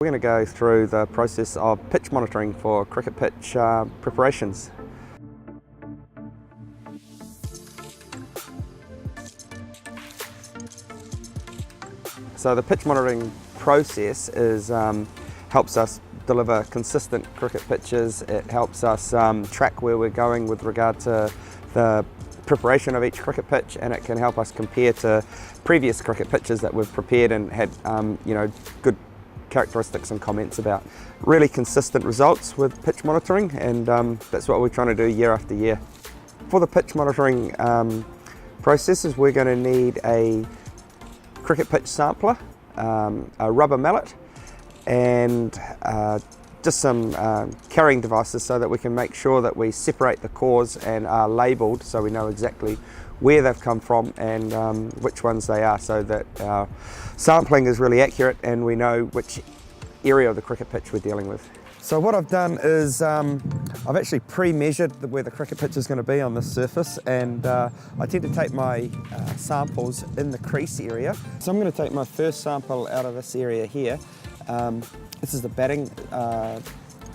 We're going to go through the process of pitch monitoring for cricket pitch preparations. So the pitch monitoring process helps us deliver consistent cricket pitches. It helps us track where we're going with regard to the preparation of each cricket pitch, and it can help us compare to previous cricket pitches that we've prepared and had good characteristics and comments about. Really consistent results with pitch monitoring, and that's what we're trying to do year after year. For the pitch monitoring processes, we're going to need a cricket pitch sampler, a rubber mallet, and just some carrying devices so that we can make sure that we separate the cores and are labelled so we know exactly where they've come from and which ones they are, so that our sampling is really accurate and we know which area of the cricket pitch we're dealing with. So what I've done is I've actually pre-measured where the cricket pitch is going to be on this surface, and I tend to take my samples in the crease area. So I'm going to take my first sample out of this area here. This is the batting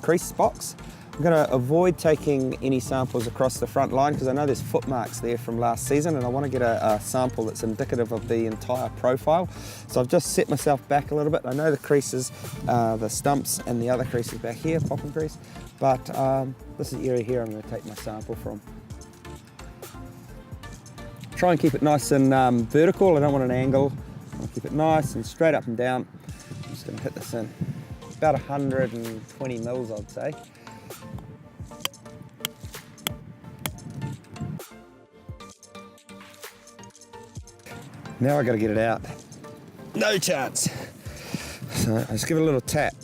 crease box. I'm going to avoid taking any samples across the front line because I know there's footmarks there from last season, and I want to get a sample that's indicative of the entire profile. So I've just set myself back a little bit. I know the creases, the stumps and the other creases back here, popping crease, but this is the area here I'm going to take my sample from. Try and keep it nice and vertical. I don't want an angle. I want to keep it nice and straight up and down. I'm just going to hit this in. About 120 mils, I'd say. Now I got to get it out. No chance. So I just give it a little tap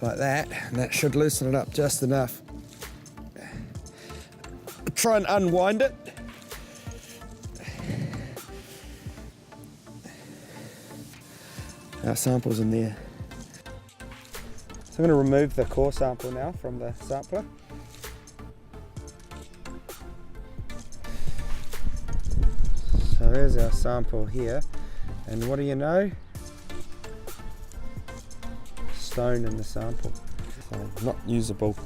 like that, and that should loosen it up just enough. Try and unwind it. Our sample's in there. So I'm going to remove the core sample now from the sampler. So there's our sample here, and what do you know? Stone in the sample, so not usable.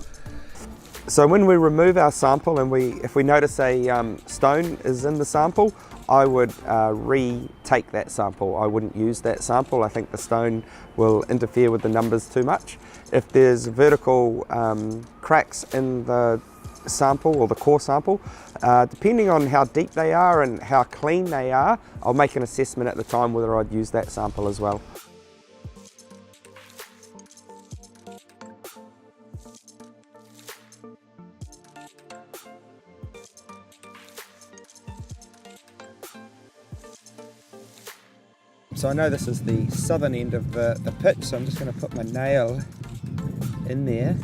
So when we remove our sample and if we notice a stone is in the sample, I would retake that sample. I wouldn't use that sample. I think the stone will interfere with the numbers too much. If there's vertical cracks in the sample or the core sample, depending on how deep they are and how clean they are, I'll make an assessment at the time whether I'd use that sample as well. So I know this is the southern end of the pitch, so I'm just going to put my nail in there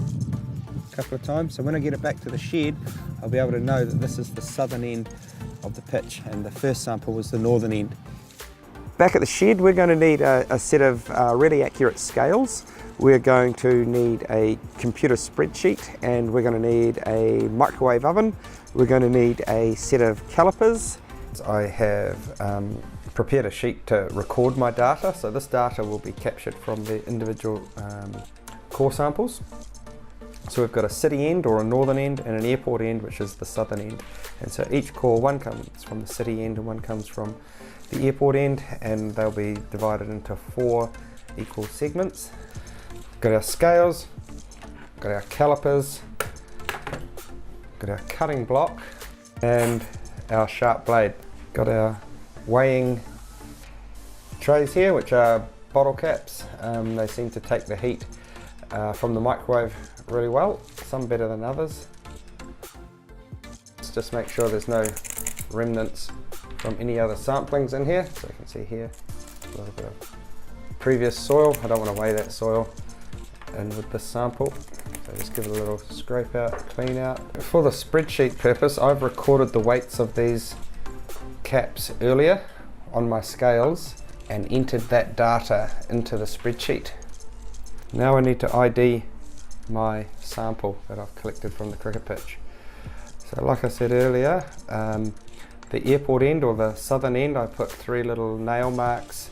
a couple of times. So when I get it back to the shed, I'll be able to know that this is the southern end of the pitch and the first sample was the northern end. Back at the shed, we're going to need a set of really accurate scales. We're going to need a computer spreadsheet, and we're going to need a microwave oven. We're going to need a set of calipers. I have prepared a sheet to record my data, so this data will be captured from the individual core samples. So we've got a city end or a northern end and an airport end, which is the southern end. And so each core, one comes from the city end and one comes from the airport end, and they'll be divided into 4 equal segments. Got our scales, got our calipers, got our cutting block and our sharp blade. Got our weighing trays here, which are bottle caps. They seem to take the heat from the microwave really well, some better than others. Let's just make sure there's no remnants from any other samplings in here. So you can see here a little bit of previous soil. I don't want to weigh that soil in with this sample, so just give it a little scrape out, clean out. For the spreadsheet purpose, I've recorded the weights of these caps earlier on my scales and entered that data into the spreadsheet. Now I need to ID my sample that I've collected from the cricket pitch. So like I said earlier, the airport end or the southern end, I put 3 little nail marks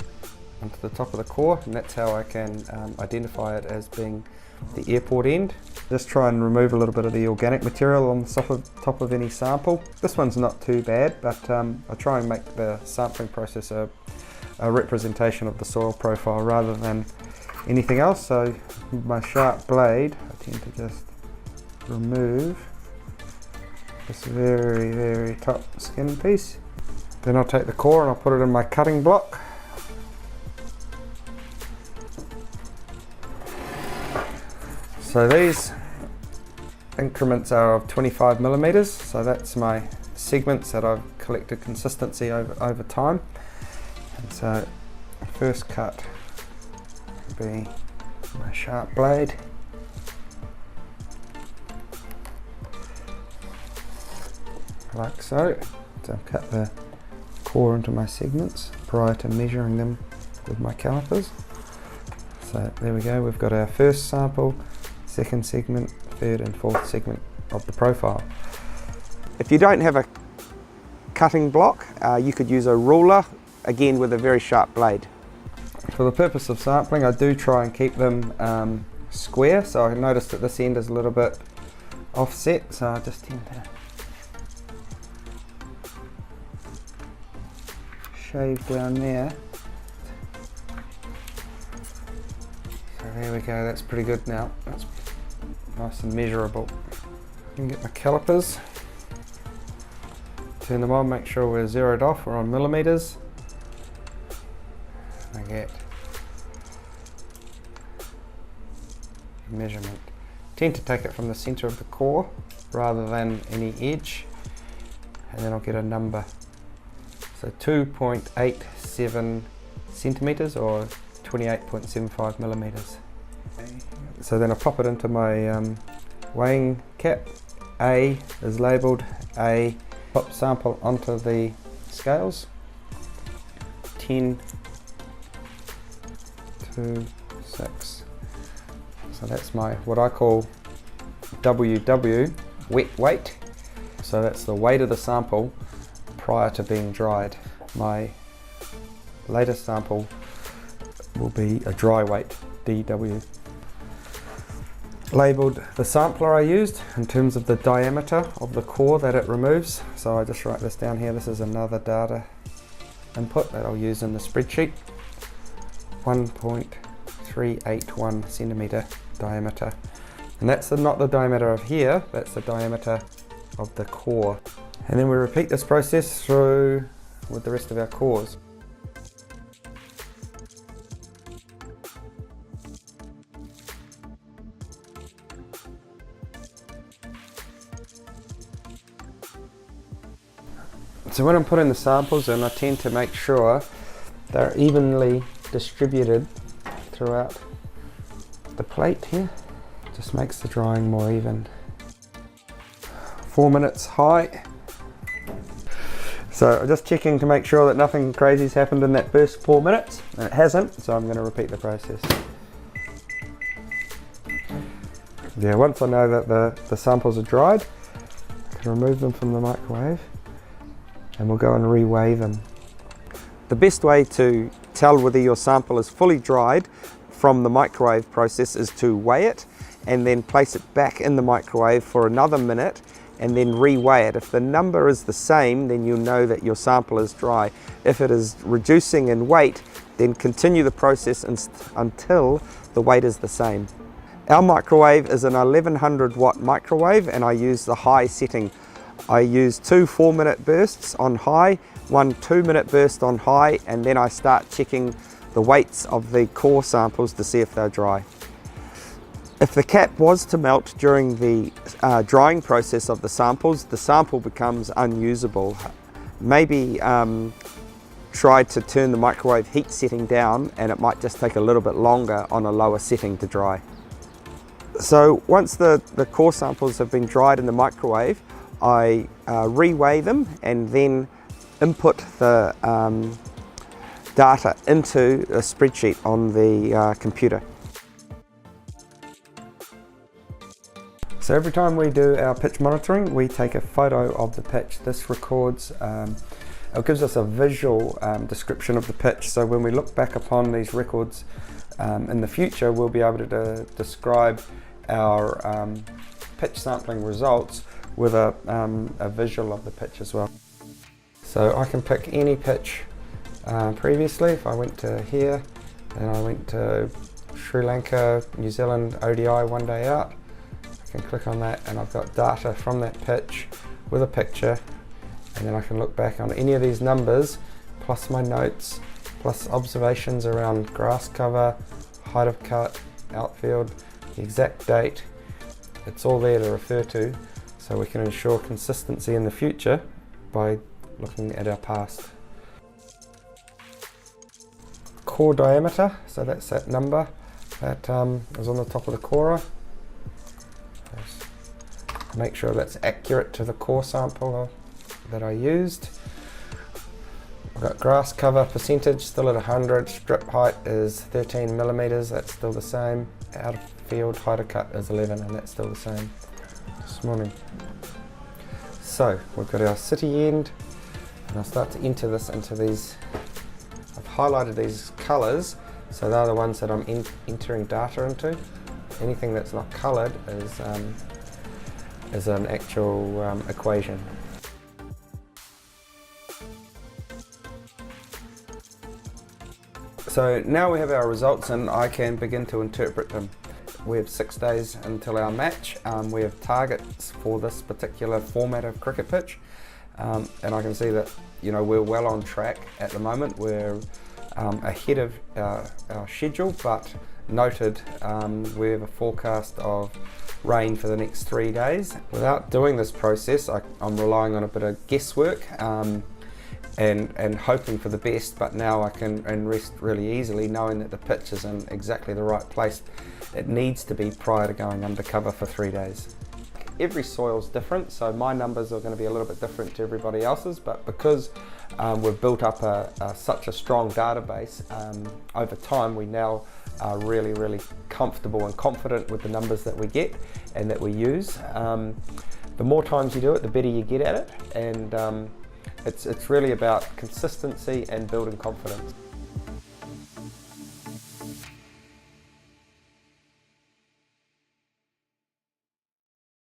onto the top of the core, and that's how I can identify it as being the airport end. Just try and remove a little bit of the organic material on the top of any sample. This one's not too bad, but I try and make the sampling process a representation of the soil profile rather than anything else. So with my sharp blade, I tend to just remove this very top skin piece. Then I'll take the core and I'll put it in my cutting block. So these increments are of 25 millimeters, so that's my segments that I've collected consistency over time. And so the first cut will be my sharp blade. Like so. So I've cut the core into my segments prior to measuring them with my calipers. So there we go, we've got our first sample, second segment, third and fourth segment of the profile. If you don't have a cutting block, you could use a ruler, again with a very sharp blade. For the purpose of sampling, I do try and keep them square, so I notice that this end is a little bit offset, so I just tend to shave down there. So there we go, that's pretty good now. That's nice and measurable. I can get my calipers, turn them on, make sure we're zeroed off, we're on millimeters. I get measurement. Tend to take it from the center of the core rather than any edge, and then I'll get a number. So 2.87 centimeters or 28.75 millimeters. So then I pop it into my weighing cap. A is labelled A. Pop sample onto the scales. 10 to 6. So that's my, what I call WW, wet weight. So that's the weight of the sample prior to being dried. My latest sample will be a dry weight, DW. Labelled the sampler I used in terms of the diameter of the core that it removes. So I just write this down here. This is another data input that I'll use in the spreadsheet. 1.381 centimeter diameter. And that's not the diameter of here, that's the diameter of the core. And then we repeat this process through with the rest of our cores. So when I'm putting the samples in, I tend to make sure they're evenly distributed throughout the plate here. Just makes the drying more even. 4 minutes high. So I'm just checking to make sure that nothing crazy's happened in that first 4 minutes, and it hasn't, so I'm going to repeat the process. Yeah, once I know that the samples are dried, I can remove them from the microwave and we'll go and re-weigh them. The best way to tell whether your sample is fully dried from the microwave process is to weigh it and then place it back in the microwave for another minute and then re-weigh it. If the number is the same, then you'll know that your sample is dry. If it is reducing in weight, then continue the process until the weight is the same. Our microwave is an 1100 watt microwave and I use the high setting. I use 2 4-minute bursts on high, 1 2-minute burst on high, and then I start checking the weights of the core samples to see if they're dry. If the cap was to melt during the drying process of the sample becomes unusable. Maybe try to turn the microwave heat setting down and it might just take a little bit longer on a lower setting to dry. So once the core samples have been dried in the microwave, I re-weigh them and then input the data into a spreadsheet on the computer. So every time we do our pitch monitoring, we take a photo of the pitch. This records It gives us a visual description of the pitch, so when we look back upon these records in the future, we'll be able to describe our pitch sampling results with a visual of the pitch as well. So I can pick any pitch previously. If I went to here and I went to Sri Lanka, New Zealand ODI 1 day out, I can click on that and I've got data from that pitch with a picture, and then I can look back on any of these numbers plus my notes plus observations around grass cover, height of cut, outfield, the exact date. It's all there to refer to, so we can ensure consistency in the future by looking at our past. Core diameter, so that's that number that is on the top of the corer. Just make sure that's accurate to the core sample that I used. I've got grass cover percentage still at 100, strip height is 13 millimeters, that's still the same. Out of field height of cut is 11, and that's still the same this morning. So we've got our city end, and I'll start to enter this into these. I've highlighted these colours, so they're the ones that I'm entering data into. Anything that's not coloured is an actual equation. So now we have our results and I can begin to interpret them. We have 6 days until our match. We have targets for this particular format of cricket pitch, and I can see that we're well on track at the moment. We're ahead of our schedule, but noted we have a forecast of rain for the next 3 days. Without doing this process, I'm relying on a bit of guesswork and hoping for the best, but now I can rest really easily knowing that the pitch is in exactly the right place it needs to be prior to going undercover for 3 days. Every soil's different, so my numbers are going to be a little bit different to everybody else's, but because we've built up such a strong database over time, we now are really comfortable and confident with the numbers that we get and that we use. The more times you do it, the better you get at it, and it's really about consistency and building confidence.